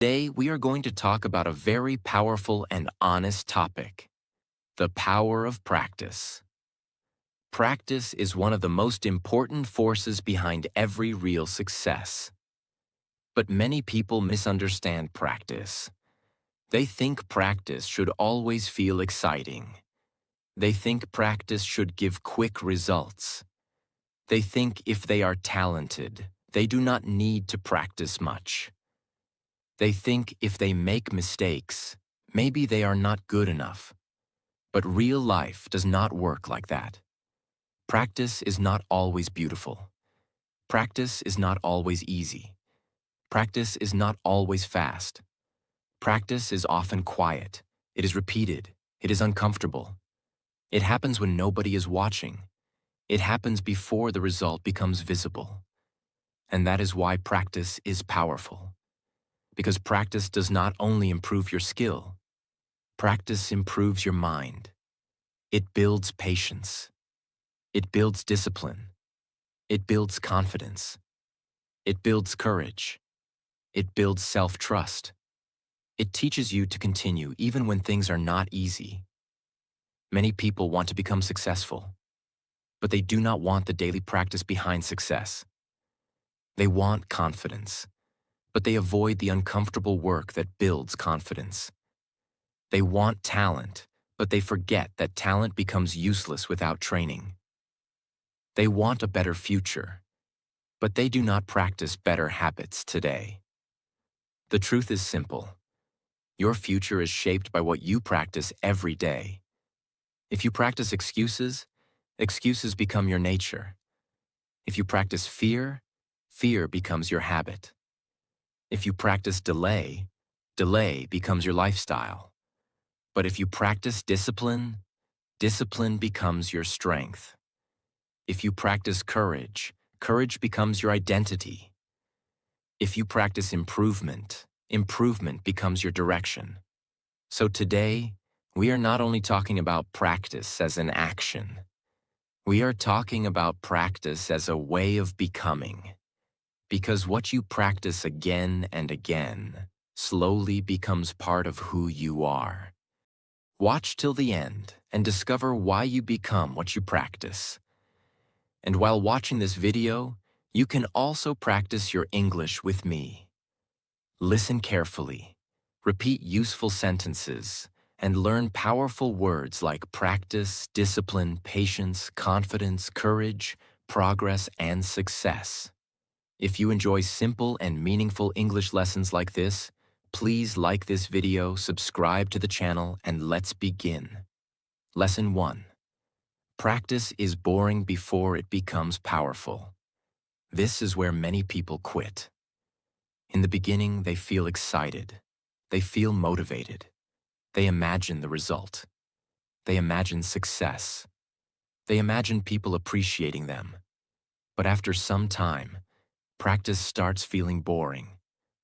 Today, we are going to talk about a very powerful and honest topic, the power of practice. Practice is one of the most important forces behind every real success. But many people misunderstand practice. They think practice should always feel exciting. They think practice should give quick results. They think if they are talented, they do not need to practice much. They think if they make mistakes, maybe they are not good enough. But real life does not work like that. Practice is not always beautiful. Practice is not always easy. Practice is not always fast. Practice is often quiet. It is repeated. It is uncomfortable. It happens when nobody is watching. It happens before the result becomes visible. And that is why practice is powerful. Because practice does not only improve your skill, practice improves your mind. It builds patience. It builds discipline. It builds confidence. It builds courage. It builds self-trust. It teaches you to continue even when things are not easy. Many people want to become successful, but they do not want the daily practice behind success. They want confidence, but they avoid the uncomfortable work that builds confidence. They want talent, but they forget that talent becomes useless without training. They want a better future, but they do not practice better habits today. The truth is simple. Your future is shaped by what you practice every day. If you practice excuses, excuses become your nature. If you practice fear, fear becomes your habit. If you practice delay, delay becomes your lifestyle. But if you practice discipline, discipline becomes your strength. If you practice courage, courage becomes your identity. If you practice improvement, improvement becomes your direction. So today, we are not only talking about practice as an action. We are talking about practice as a way of becoming. Because what you practice again and again slowly becomes part of who you are. Watch till the end and discover why you become what you practice. And while watching this video, you can also practice your English with me. Listen carefully, repeat useful sentences, and learn powerful words like practice, discipline, patience, confidence, courage, progress, and success. If you enjoy simple and meaningful English lessons like this, please like this video, subscribe to the channel, and let's begin. Lesson 1. Practice is boring before it becomes powerful. This is where many people quit. In the beginning, they feel excited. They feel motivated. They imagine the result. They imagine success. They imagine people appreciating them. But after some time, practice starts feeling boring.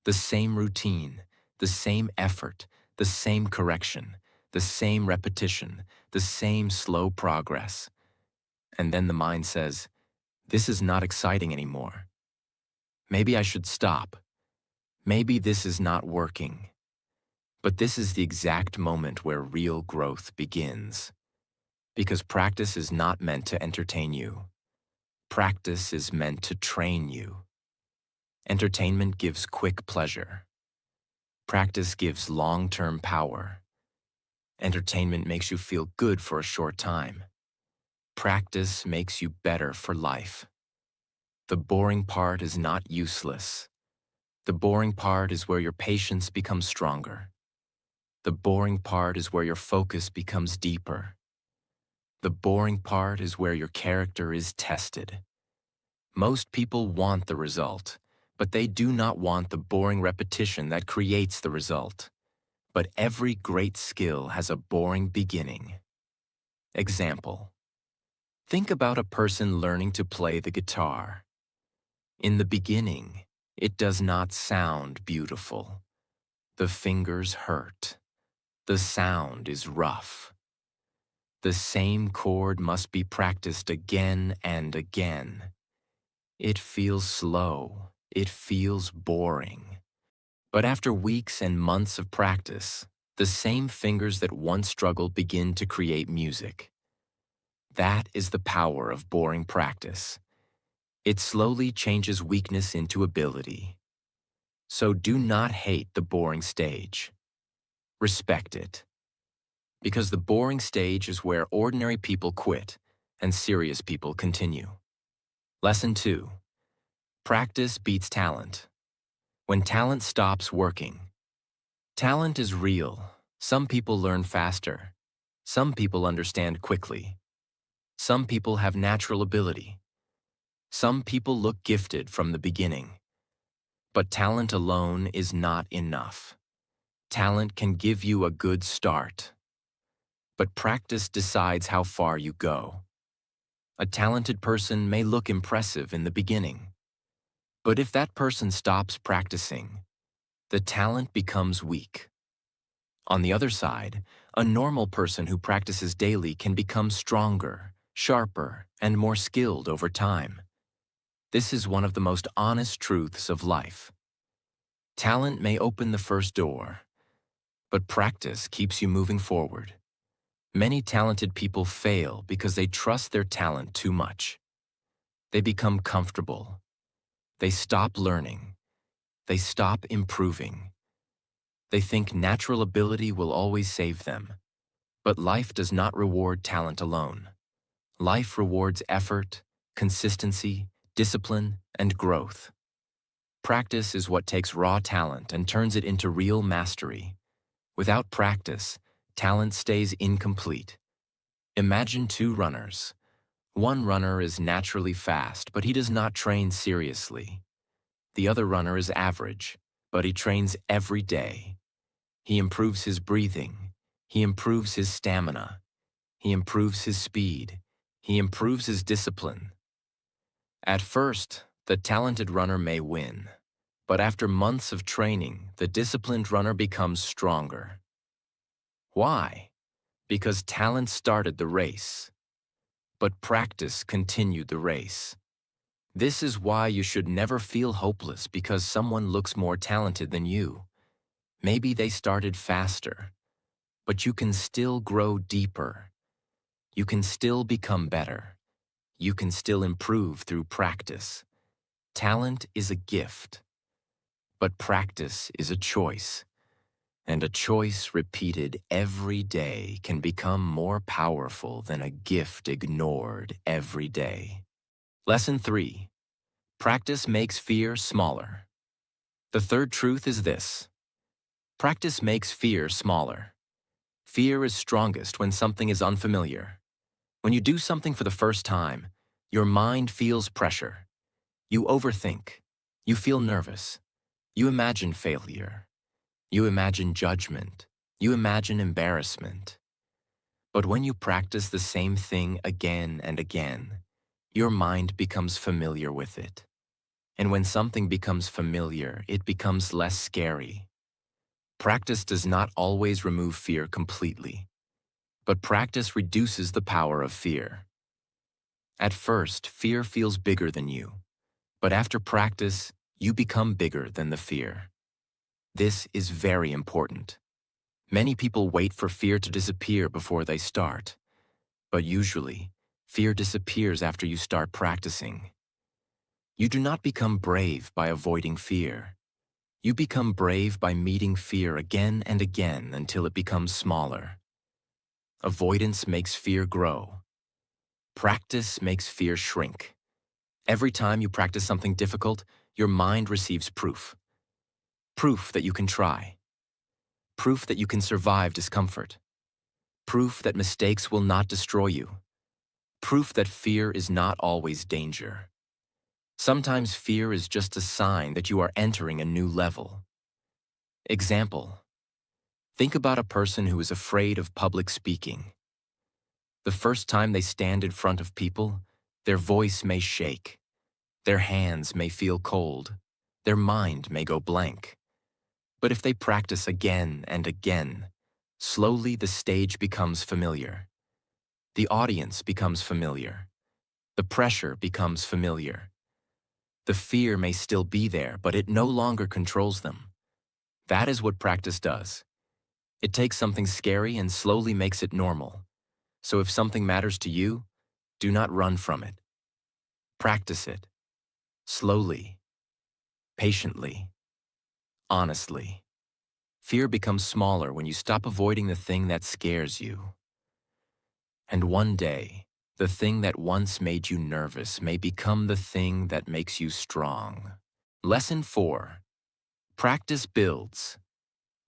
The same routine, the same effort, the same correction, the same repetition, the same slow progress. And then the mind says, this is not exciting anymore. Maybe I should stop. Maybe this is not working. But this is the exact moment where real growth begins. Because practice is not meant to entertain you. Practice is meant to train you. Entertainment gives quick pleasure. Practice gives long-term power. Entertainment makes you feel good for a short time. Practice makes you better for life. The boring part is not useless. The boring part is where your patience becomes stronger. The boring part is where your focus becomes deeper. The boring part is where your character is tested. Most people want the result, but they do not want the boring repetition that creates the result. But every great skill has a boring beginning. Example. Think about a person learning to play the guitar. In the beginning, it does not sound beautiful. The fingers hurt. The sound is rough. The same chord must be practiced again and again. It feels slow. It feels boring. But after weeks and months of practice, the same fingers that once struggled begin to create music. That is the power of boring practice. It slowly changes weakness into ability. So do not hate the boring stage. Respect it. Because the boring stage is where ordinary people quit and serious people continue. Lesson 2. Practice beats talent. When talent stops working. Talent is real. Some people learn faster. Some people understand quickly. Some people have natural ability. Some people look gifted from the beginning. But talent alone is not enough. Talent can give you a good start. But practice decides how far you go. A talented person may look impressive in the beginning. But if that person stops practicing, the talent becomes weak. On the other side, a normal person who practices daily can become stronger, sharper, and more skilled over time. This is one of the most honest truths of life. Talent may open the first door, but practice keeps you moving forward. Many talented people fail because they trust their talent too much. They become comfortable. They stop learning. They stop improving. They think natural ability will always save them. But life does not reward talent alone. Life rewards effort, consistency, discipline, and growth. Practice is what takes raw talent and turns it into real mastery. Without practice, talent stays incomplete. Imagine two runners. One runner is naturally fast, but he does not train seriously. The other runner is average, but he trains every day. He improves his breathing. He improves his stamina. He improves his speed. He improves his discipline. At first, the talented runner may win, but after months of training, the disciplined runner becomes stronger. Why? Because talent started the race, but practice continued the race. This is why you should never feel hopeless because someone looks more talented than you. Maybe they started faster, but you can still grow deeper. You can still become better. You can still improve through practice. Talent is a gift, but practice is a choice. And a choice repeated every day can become more powerful than a gift ignored every day. Lesson 3. Practice makes fear smaller. The third truth is this. Practice makes fear smaller. Fear is strongest when something is unfamiliar. When you do something for the first time, your mind feels pressure. You overthink. You feel nervous. You imagine failure. You imagine judgment. You imagine embarrassment. But when you practice the same thing again and again, your mind becomes familiar with it. And when something becomes familiar, it becomes less scary. Practice does not always remove fear completely, but practice reduces the power of fear. At first, fear feels bigger than you, but after practice, you become bigger than the fear. This is very important. Many people wait for fear to disappear before they start, but usually, fear disappears after you start practicing. You do not become brave by avoiding fear. You become brave by meeting fear again and again until it becomes smaller. Avoidance makes fear grow. Practice makes fear shrink. Every time you practice something difficult, your mind receives proof. Proof that you can try. Proof that you can survive discomfort. Proof that mistakes will not destroy you. Proof that fear is not always danger. Sometimes fear is just a sign that you are entering a new level. Example. Think about a person who is afraid of public speaking. The first time they stand in front of people, their voice may shake. Their hands may feel cold. Their mind may go blank. But if they practice again and again, slowly the stage becomes familiar. The audience becomes familiar. The pressure becomes familiar. The fear may still be there, but it no longer controls them. That is what practice does. It takes something scary and slowly makes it normal. So if something matters to you, do not run from it. Practice it. Slowly, patiently, honestly. Fear becomes smaller when you stop avoiding the thing that scares you. And one day, the thing that once made you nervous may become the thing that makes you strong. Lesson 4. Practice builds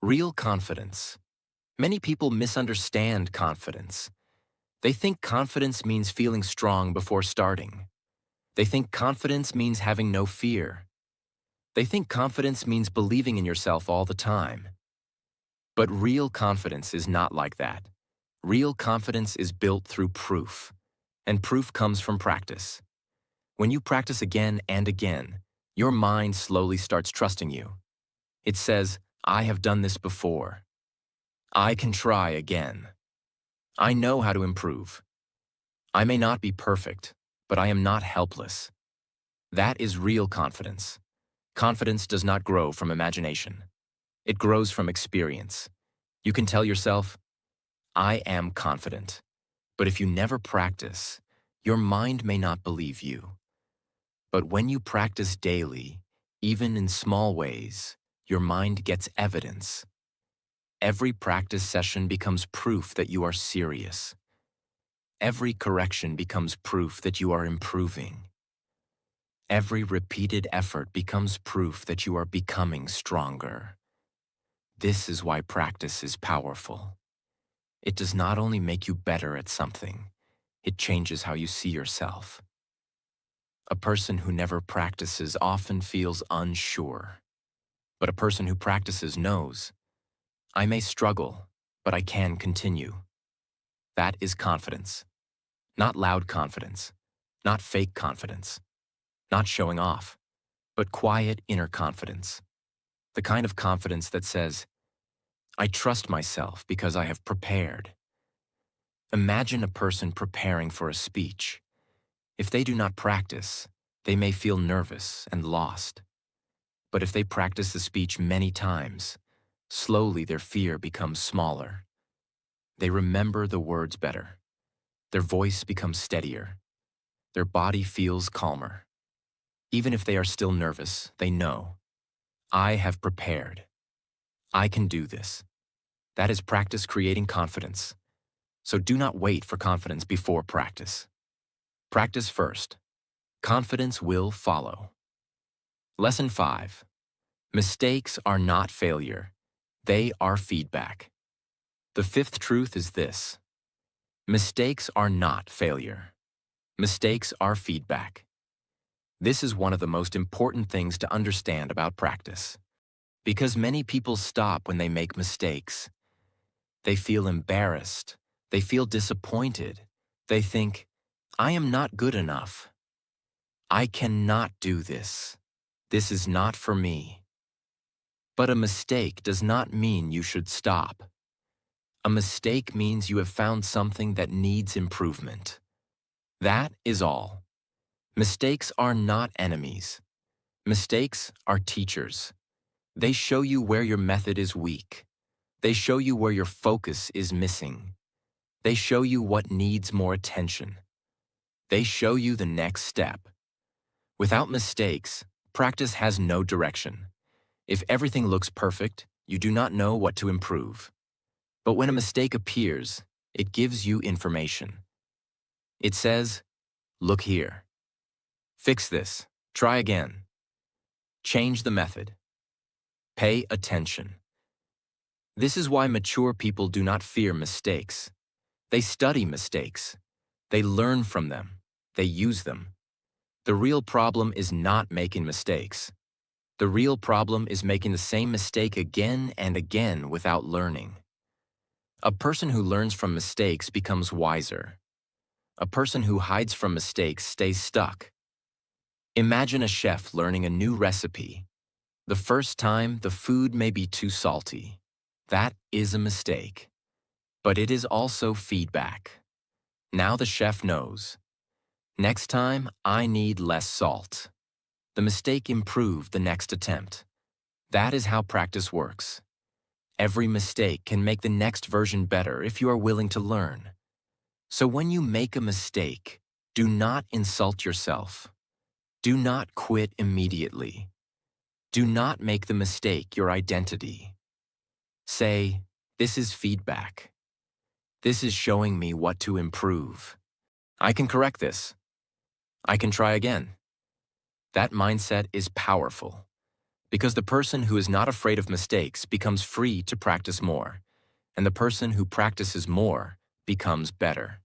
real confidence. Many people misunderstand confidence. They think confidence means feeling strong before starting. They think confidence means having no fear. They think confidence means believing in yourself all the time. But real confidence is not like that. Real confidence is built through proof, and proof comes from practice. When you practice again and again, your mind slowly starts trusting you. It says, I have done this before. I can try again. I know how to improve. I may not be perfect, but I am not helpless. That is real confidence. Confidence does not grow from imagination. It grows from experience. You can tell yourself, I am confident. But if you never practice, your mind may not believe you. But when you practice daily, even in small ways, your mind gets evidence. Every practice session becomes proof that you are serious. Every correction becomes proof that you are improving. Every repeated effort becomes proof that you are becoming stronger. This is why practice is powerful. It does not only make you better at something, it changes how you see yourself. A person who never practices often feels unsure. But a person who practices knows, I may struggle, but I can continue. That is confidence. Not loud confidence, not fake confidence, not showing off, but quiet inner confidence. The kind of confidence that says, I trust myself because I have prepared. Imagine a person preparing for a speech. If they do not practice, they may feel nervous and lost. But if they practice the speech many times, slowly their fear becomes smaller. They remember the words better. Their voice becomes steadier. Their body feels calmer. Even if they are still nervous, they know, I have prepared. I can do this. That is practice creating confidence. So do not wait for confidence before practice. Practice first. Confidence will follow. Lesson 5. Mistakes are not failure. They are feedback. The fifth truth is this. Mistakes are not failure. Mistakes are feedback. This is one of the most important things to understand about practice. Because many people stop when they make mistakes. They feel embarrassed. They feel disappointed. They think, I am not good enough. I cannot do this. This is not for me. But a mistake does not mean you should stop. A mistake means you have found something that needs improvement. That is all. Mistakes are not enemies. Mistakes are teachers. They show you where your method is weak. They show you where your focus is missing. They show you what needs more attention. They show you the next step. Without mistakes, practice has no direction. If everything looks perfect, you do not know what to improve. But when a mistake appears, it gives you information. It says, look here. Fix this. Try again. Change the method. Pay attention. This is why mature people do not fear mistakes. They study mistakes. They learn from them. They use them. The real problem is not making mistakes. The real problem is making the same mistake again and again without learning. A person who learns from mistakes becomes wiser. A person who hides from mistakes stays stuck. Imagine a chef learning a new recipe. The first time, the food may be too salty. That is a mistake. But it is also feedback. Now the chef knows. Next time, I need less salt. The mistake improved the next attempt. That is how practice works. Every mistake can make the next version better if you are willing to learn. So when you make a mistake, do not insult yourself. Do not quit immediately. Do not make the mistake your identity. Say, "This is feedback. This is showing me what to improve. I can correct this. I can try again." That mindset is powerful because the person who is not afraid of mistakes becomes free to practice more, and the person who practices more becomes better.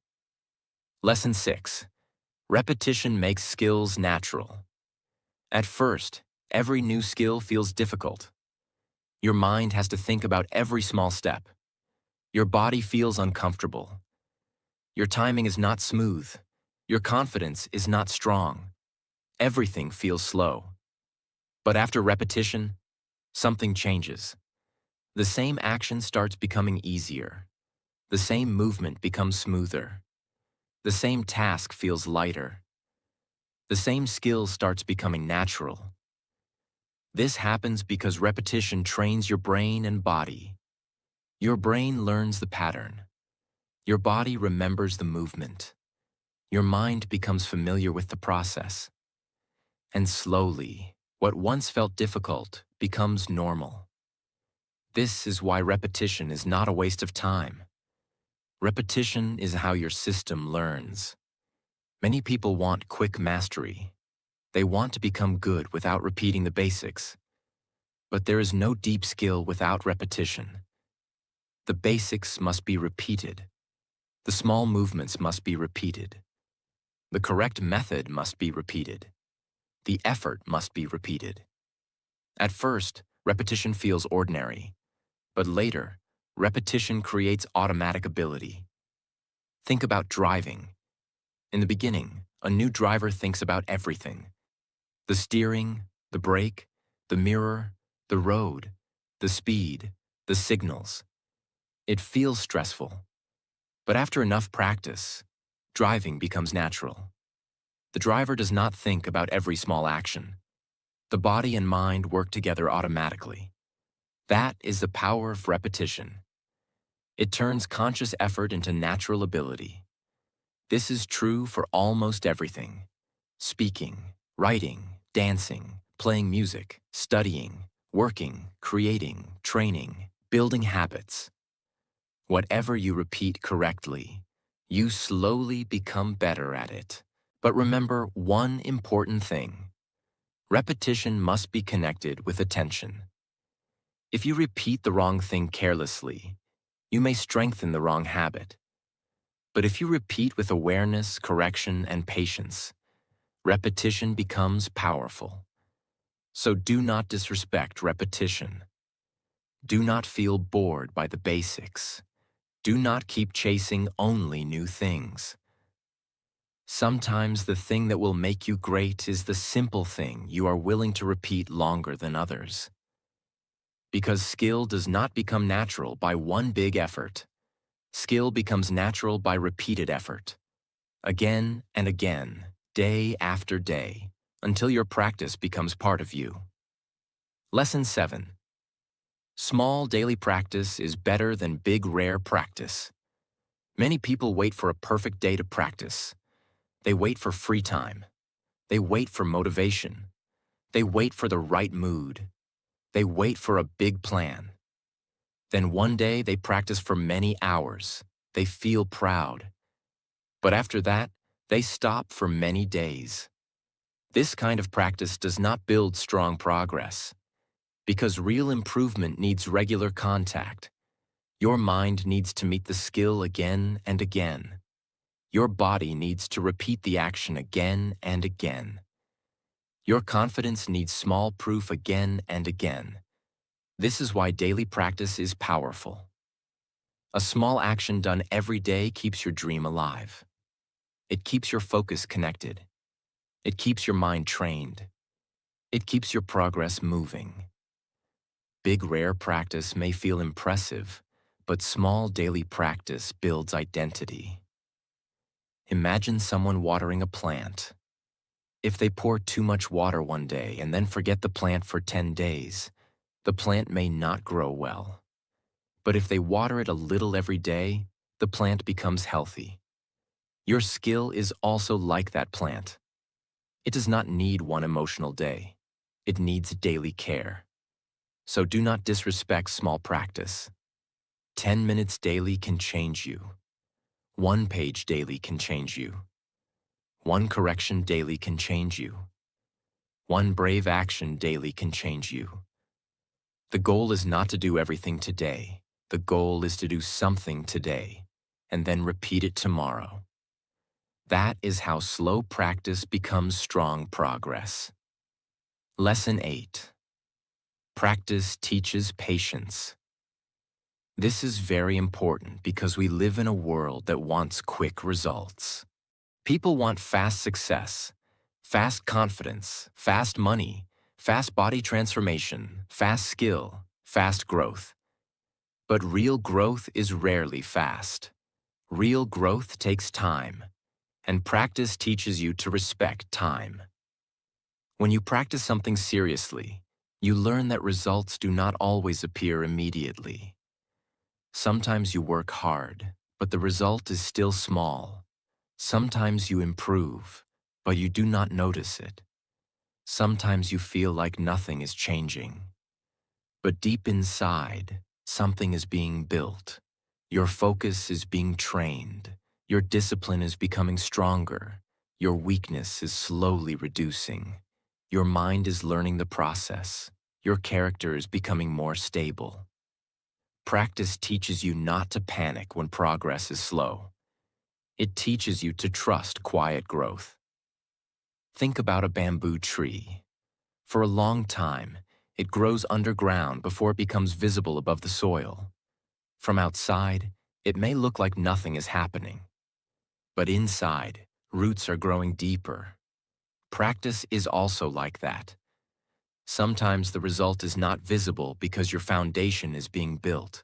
Lesson 6. Repetition makes skills natural. At first, every new skill feels difficult. Your mind has to think about every small step. Your body feels uncomfortable. Your timing is not smooth. Your confidence is not strong. Everything feels slow. But after repetition, something changes. The same action starts becoming easier. The same movement becomes smoother. The same task feels lighter. The same skill starts becoming natural. This happens because repetition trains your brain and body. Your brain learns the pattern. Your body remembers the movement. Your mind becomes familiar with the process. And slowly, what once felt difficult becomes normal. This is why repetition is not a waste of time. Repetition is how your system learns. Many people want quick mastery. They want to become good without repeating the basics. But there is no deep skill without repetition. The basics must be repeated. The small movements must be repeated. The correct method must be repeated. The effort must be repeated. At first, repetition feels ordinary, but later, repetition creates automatic ability. Think about driving. In the beginning, a new driver thinks about everything: the steering, the brake, the mirror, the road, the speed, the signals. It feels stressful. But after enough practice, driving becomes natural. The driver does not think about every small action. The body and mind work together automatically. That is the power of repetition. It turns conscious effort into natural ability. This is true for almost everything: speaking, writing, dancing, playing music, studying, working, creating, training, building habits. Whatever you repeat correctly, you slowly become better at it. But remember one important thing: repetition must be connected with attention. If you repeat the wrong thing carelessly, you may strengthen the wrong habit. But if you repeat with awareness, correction, and patience, repetition becomes powerful. So do not disrespect repetition. Do not feel bored by the basics. Do not keep chasing only new things. Sometimes the thing that will make you great is the simple thing you are willing to repeat longer than others. Because skill does not become natural by one big effort. Skill becomes natural by repeated effort. Again and again, day after day, until your practice becomes part of you. Lesson 7. Small daily practice is better than big rare practice. Many people wait for a perfect day to practice. They wait for free time. They wait for motivation. They wait for the right mood. They wait for a big plan. Then one day they practice for many hours. They feel proud. But after that, they stop for many days. This kind of practice does not build strong progress, because real improvement needs regular contact. Your mind needs to meet the skill again and again. Your body needs to repeat the action again and again. Your confidence needs small proof again and again. This is why daily practice is powerful. A small action done every day keeps your dream alive. It keeps your focus connected. It keeps your mind trained. It keeps your progress moving. Big rare practice may feel impressive, but small daily practice builds identity. Imagine someone watering a plant. If they pour too much water one day and then forget the plant for 10 days, the plant may not grow well. But if they water it a little every day, the plant becomes healthy. Your skill is also like that plant. It does not need one emotional day. It needs daily care. So do not disrespect small practice. 10 minutes daily can change you. 1 page daily can change you. 1 correction daily can change you. 1 brave action daily can change you. The goal is not to do everything today. The goal is to do something today, and then repeat it tomorrow. That is how slow practice becomes strong progress. Lesson 8. Practice teaches patience. This is very important because we live in a world that wants quick results. People want fast success, fast confidence, fast money, fast body transformation, fast skill, fast growth. But real growth is rarely fast. Real growth takes time, and practice teaches you to respect time. When you practice something seriously, you learn that results do not always appear immediately. Sometimes you work hard, but the result is still small. Sometimes you improve, but you do not notice it. Sometimes you feel like nothing is changing. But deep inside, something is being built. Your focus is being trained. Your discipline is becoming stronger. Your weakness is slowly reducing. Your mind is learning the process. Your character is becoming more stable. Practice teaches you not to panic when progress is slow. It teaches you to trust quiet growth. Think about a bamboo tree. For a long time, it grows underground before it becomes visible above the soil. From outside, it may look like nothing is happening. But inside, roots are growing deeper. Practice is also like that. Sometimes the result is not visible because your foundation is being built.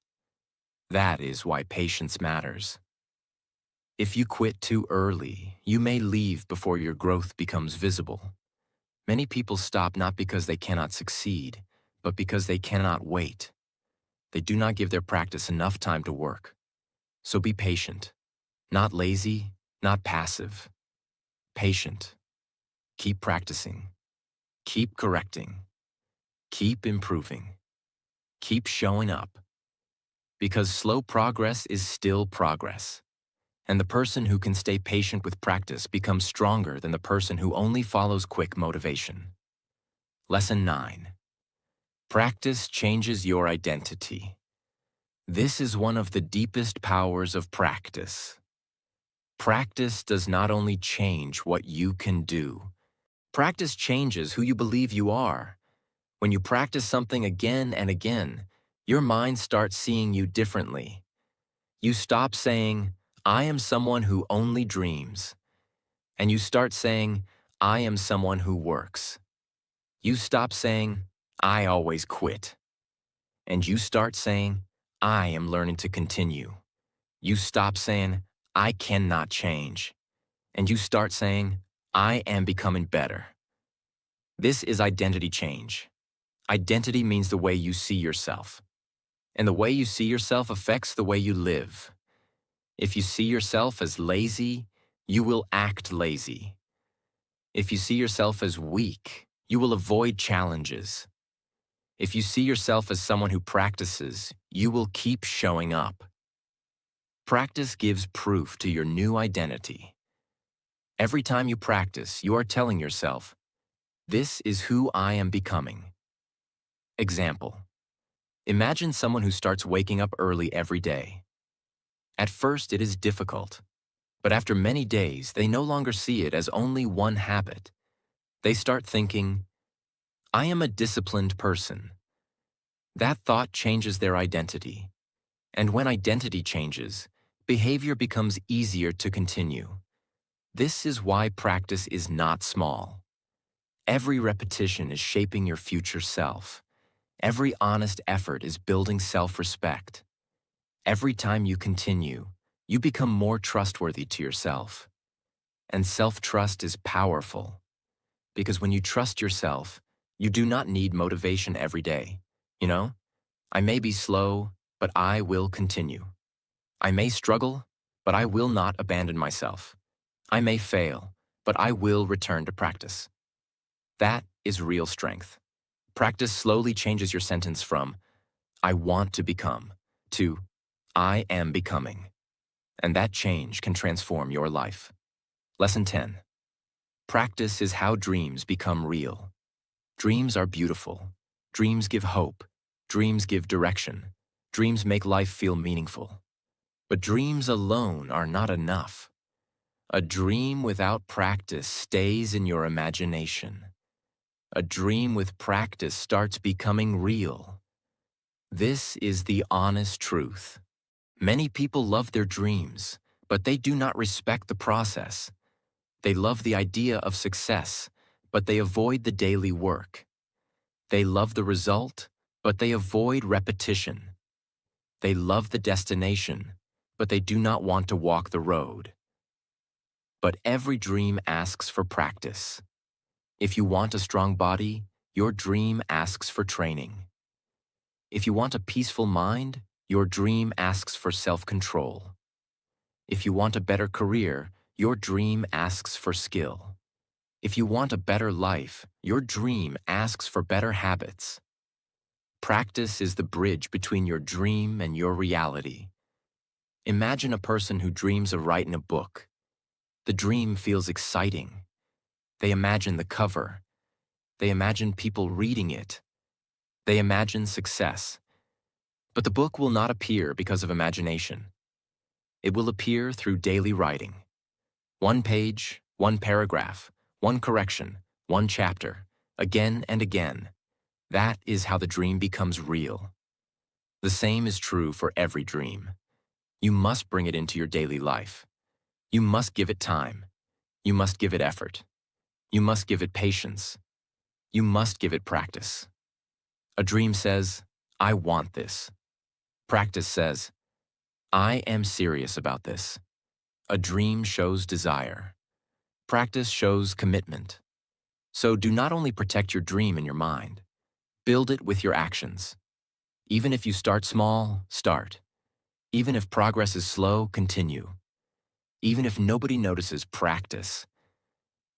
That is why patience matters. If you quit too early, you may leave before your growth becomes visible. Many people stop not because they cannot succeed, but because they cannot wait. They do not give their practice enough time to work. So be patient. Not lazy, not passive. Patient. Keep practicing. Keep correcting. Keep improving. Keep showing up. Because slow progress is still progress. And the person who can stay patient with practice becomes stronger than the person who only follows quick motivation. Lesson 9. Practice changes your identity. This is one of the deepest powers of practice. Practice does not only change what you can do. Practice changes who you believe you are. When you practice something again and again, your mind starts seeing you differently. You stop saying, "I am someone who only dreams," and you start saying, "I am someone who works." You stop saying, "I always quit," and you start saying, "I am learning to continue." You stop saying, "I cannot change," and you start saying, "I am becoming better." This is identity change. Identity means the way you see yourself. And the way you see yourself affects the way you live. If you see yourself as lazy, you will act lazy. If you see yourself as weak, you will avoid challenges. If you see yourself as someone who practices, you will keep showing up. Practice gives proof to your new identity. Every time you practice, you are telling yourself, "This is who I am becoming." Example. Imagine someone who starts waking up early every day. At first, it is difficult, but after many days, they no longer see it as only one habit. They start thinking, "I am a disciplined person." That thought changes their identity. And when identity changes, behavior becomes easier to continue. This is why practice is not small. Every repetition is shaping your future self. Every honest effort is building self-respect. Every time you continue, you become more trustworthy to yourself. And self-trust is powerful. Because when you trust yourself, you do not need motivation every day. You know, I may be slow, but I will continue. I may struggle, but I will not abandon myself. I may fail, but I will return to practice. That is real strength. Practice slowly changes your sentence from, I want to become, to, I am becoming. And that change can transform your life. Lesson 10. Practice is how dreams become real. Dreams are beautiful. Dreams give hope. Dreams give direction. Dreams make life feel meaningful. But dreams alone are not enough. A dream without practice stays in your imagination. A dream with practice starts becoming real. This is the honest truth. Many people love their dreams, but they do not respect the process. They love the idea of success, but they avoid the daily work. They love the result, but they avoid repetition. They love the destination, but they do not want to walk the road. But every dream asks for practice. If you want a strong body, your dream asks for training. If you want a peaceful mind, your dream asks for self-control. If you want a better career, your dream asks for skill. If you want a better life, your dream asks for better habits. Practice is the bridge between your dream and your reality. Imagine a person who dreams of writing a book. The dream feels exciting. They imagine the cover. They imagine people reading it. They imagine success. But the book will not appear because of imagination. It will appear through daily writing. One page, one paragraph, one correction, one chapter, again and again. That is how the dream becomes real. The same is true for every dream. You must bring it into your daily life. You must give it time. You must give it effort. You must give it patience. You must give it practice. A dream says, I want this. Practice says, I am serious about this. A dream shows desire. Practice shows commitment. So do not only protect your dream in your mind, build it with your actions. Even if you start small, start. Even if progress is slow, continue. Even if nobody notices, practice.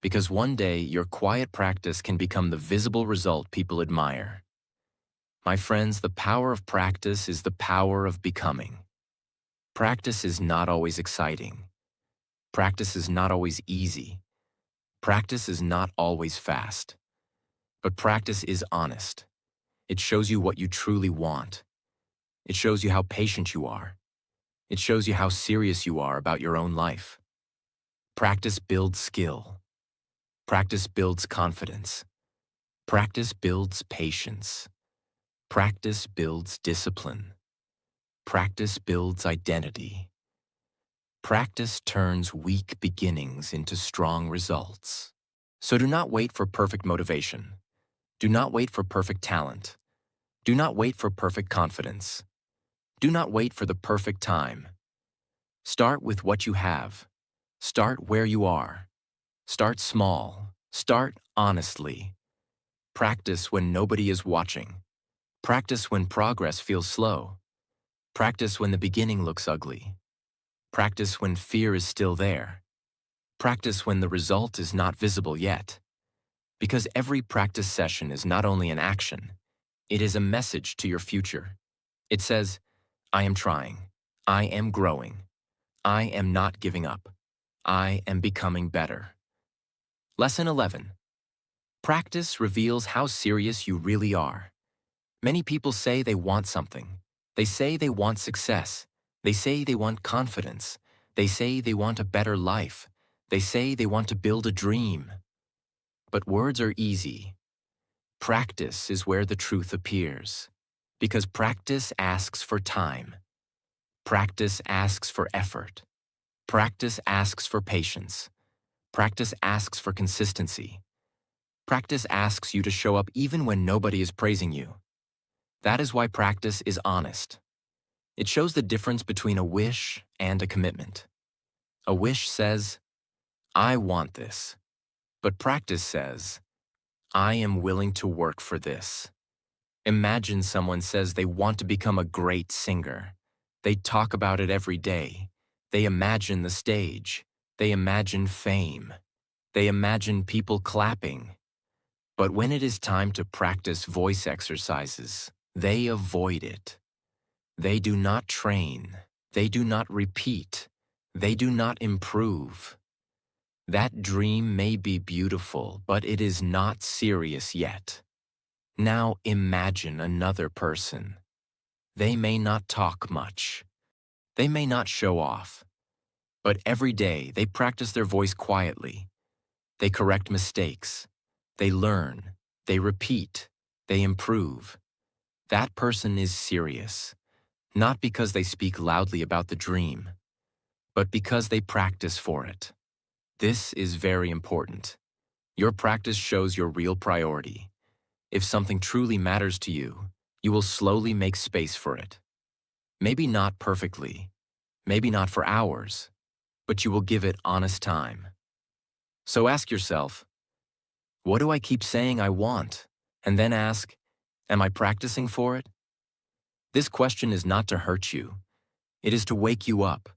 Because one day, your quiet practice can become the visible result people admire. My friends, the power of practice is the power of becoming. Practice is not always exciting. Practice is not always easy. Practice is not always fast. But practice is honest. It shows you what you truly want. It shows you how patient you are. It shows you how serious you are about your own life. Practice builds skill. Practice builds confidence. Practice builds patience. Practice builds discipline. Practice builds identity. Practice turns weak beginnings into strong results. So do not wait for perfect motivation. Do not wait for perfect talent. Do not wait for perfect confidence. Do not wait for the perfect time. Start with what you have. Start where you are. Start small. Start honestly. Practice when nobody is watching. Practice when progress feels slow. Practice when the beginning looks ugly. Practice when fear is still there. Practice when the result is not visible yet. Because every practice session is not only an action, it is a message to your future. It says, I am trying. I am growing. I am not giving up. I am becoming better. Lesson 11. Practice reveals how serious you really are. Many people say they want something. They say they want success. They say they want confidence. They say they want a better life. They say they want to build a dream. But words are easy. Practice is where the truth appears. Because practice asks for time. Practice asks for effort. Practice asks for patience. Practice asks for consistency. Practice asks you to show up even when nobody is praising you. That is why practice is honest. It shows the difference between a wish and a commitment. A wish says, I want this. But practice says, I am willing to work for this. Imagine someone says they want to become a great singer. They talk about it every day. They imagine the stage. They imagine fame. They imagine people clapping. But when it is time to practice voice exercises, they avoid it. They do not train. They do not repeat. They do not improve. That dream may be beautiful, but it is not serious yet. Now imagine another person. They may not talk much. They may not show off. But every day they practice their voice quietly. They correct mistakes. They learn. They repeat. They improve. That person is serious, not because they speak loudly about the dream, but because they practice for it. This is very important. Your practice shows your real priority. If something truly matters to you, you will slowly make space for it. Maybe not perfectly, maybe not for hours, but you will give it honest time. So ask yourself, what do I keep saying I want? And then ask, am I practicing for it? This question is not to hurt you. It is to wake you up,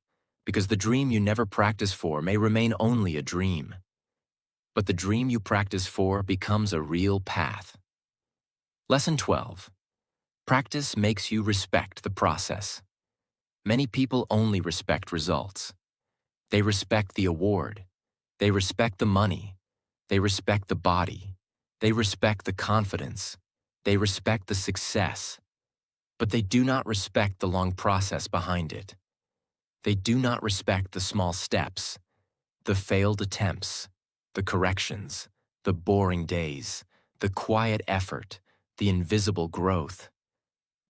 because the dream you never practice for may remain only a dream. But the dream you practice for becomes a real path. Lesson 12. Practice makes you respect the process. Many people only respect results. They respect the award. They respect the money. They respect the body. They respect the confidence. They respect the success. But they do not respect the long process behind it. They do not respect the small steps, the failed attempts, the corrections, the boring days, the quiet effort, the invisible growth.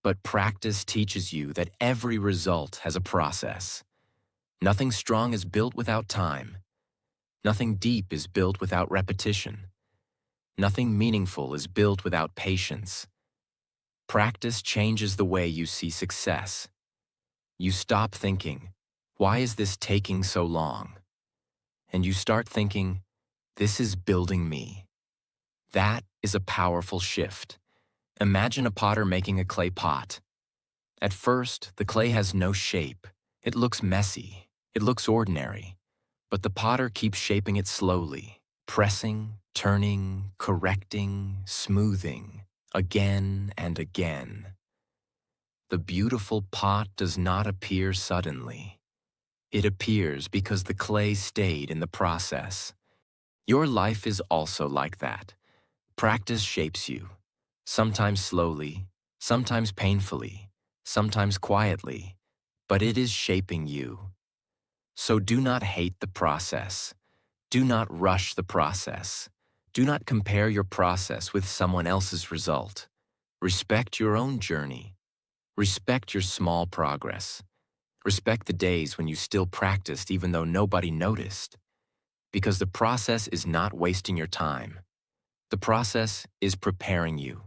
But practice teaches you that every result has a process. Nothing strong is built without time. Nothing deep is built without repetition. Nothing meaningful is built without patience. Practice changes the way you see success. You stop thinking, why is this taking so long? And you start thinking, this is building me. That is a powerful shift. Imagine a potter making a clay pot. At first, the clay has no shape. It looks messy. It looks ordinary. But the potter keeps shaping it slowly, pressing, turning, correcting, smoothing, again and again. The beautiful pot does not appear suddenly. It appears because the clay stayed in the process. Your life is also like that. Practice shapes you, sometimes slowly, sometimes painfully, sometimes quietly, but it is shaping you. So do not hate the process. Do not rush the process. Do not compare your process with someone else's result. Respect your own journey. Respect your small progress. Respect the days when you still practiced even though nobody noticed. Because the process is not wasting your time. The process is preparing you.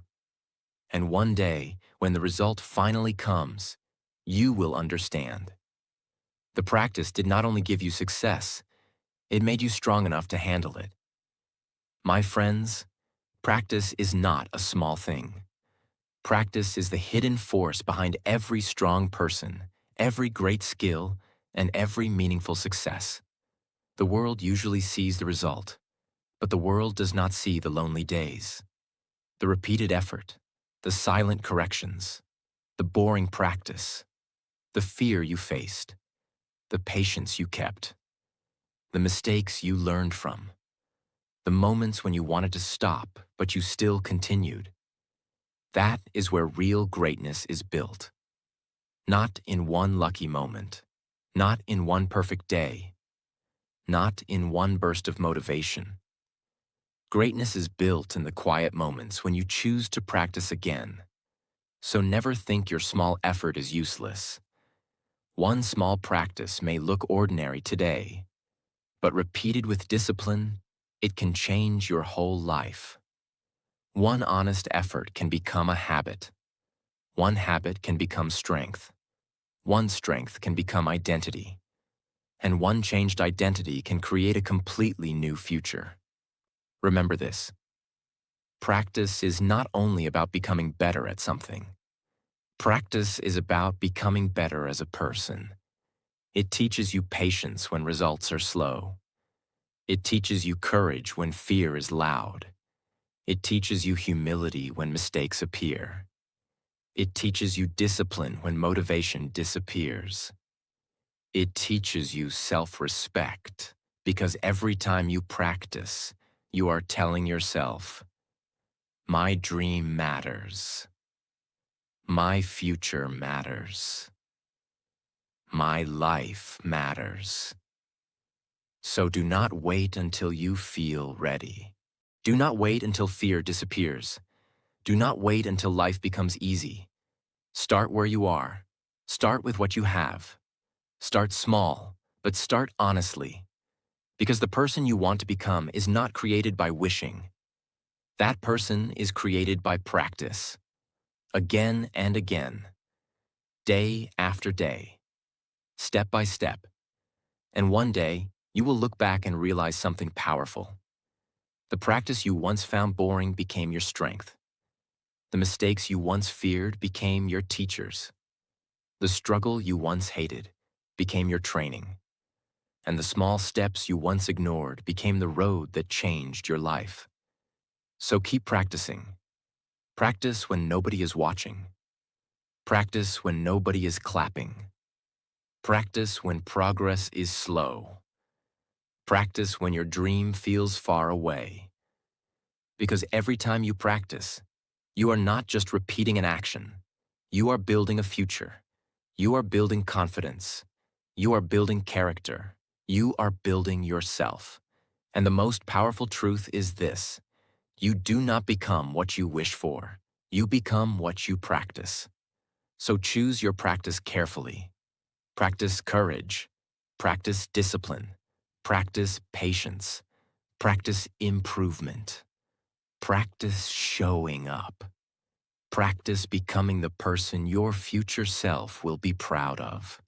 And one day, when the result finally comes, you will understand. The practice did not only give you success, it made you strong enough to handle it. My friends, practice is not a small thing. Practice is the hidden force behind every strong person, every great skill, and every meaningful success. The world usually sees the result, but the world does not see the lonely days, the repeated effort, the silent corrections, the boring practice, the fear you faced, the patience you kept, the mistakes you learned from, the moments when you wanted to stop, but you still continued. That is where real greatness is built. Not in one lucky moment, not in one perfect day, not in one burst of motivation. Greatness is built in the quiet moments when you choose to practice again. So never think your small effort is useless. One small practice may look ordinary today, but repeated with discipline, it can change your whole life. One honest effort can become a habit. One habit can become strength. One strength can become identity. And one changed identity can create a completely new future. Remember this. Practice is not only about becoming better at something. Practice is about becoming better as a person. It teaches you patience when results are slow. It teaches you courage when fear is loud. It teaches you humility when mistakes appear. It teaches you discipline when motivation disappears. It teaches you self-respect because every time you practice, you are telling yourself, my dream matters. My future matters. My life matters. So do not wait until you feel ready. Do not wait until fear disappears. Do not wait until life becomes easy. Start where you are. Start with what you have. Start small, but start honestly. Because the person you want to become is not created by wishing. That person is created by practice. Again and again. Day after day. Step by step. And one day, you will look back and realize something powerful. The practice you once found boring became your strength. The mistakes you once feared became your teachers. The struggle you once hated became your training. And the small steps you once ignored became the road that changed your life. So keep practicing. Practice when nobody is watching. Practice when nobody is clapping. Practice when progress is slow. Practice when your dream feels far away. Because every time you practice, you are not just repeating an action. You are building a future. You are building confidence. You are building character. You are building yourself. And the most powerful truth is this: you do not become what you wish for. You become what you practice. So choose your practice carefully. Practice courage. Practice discipline. Practice patience. Practice improvement. Practice showing up. Practice becoming the person your future self will be proud of.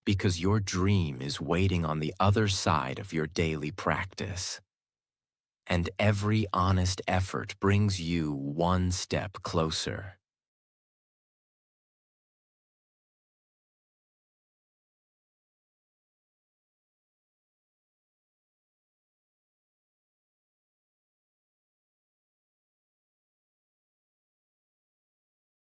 Because your dream is waiting on the other side of your daily practice. And every honest effort brings you one step closer.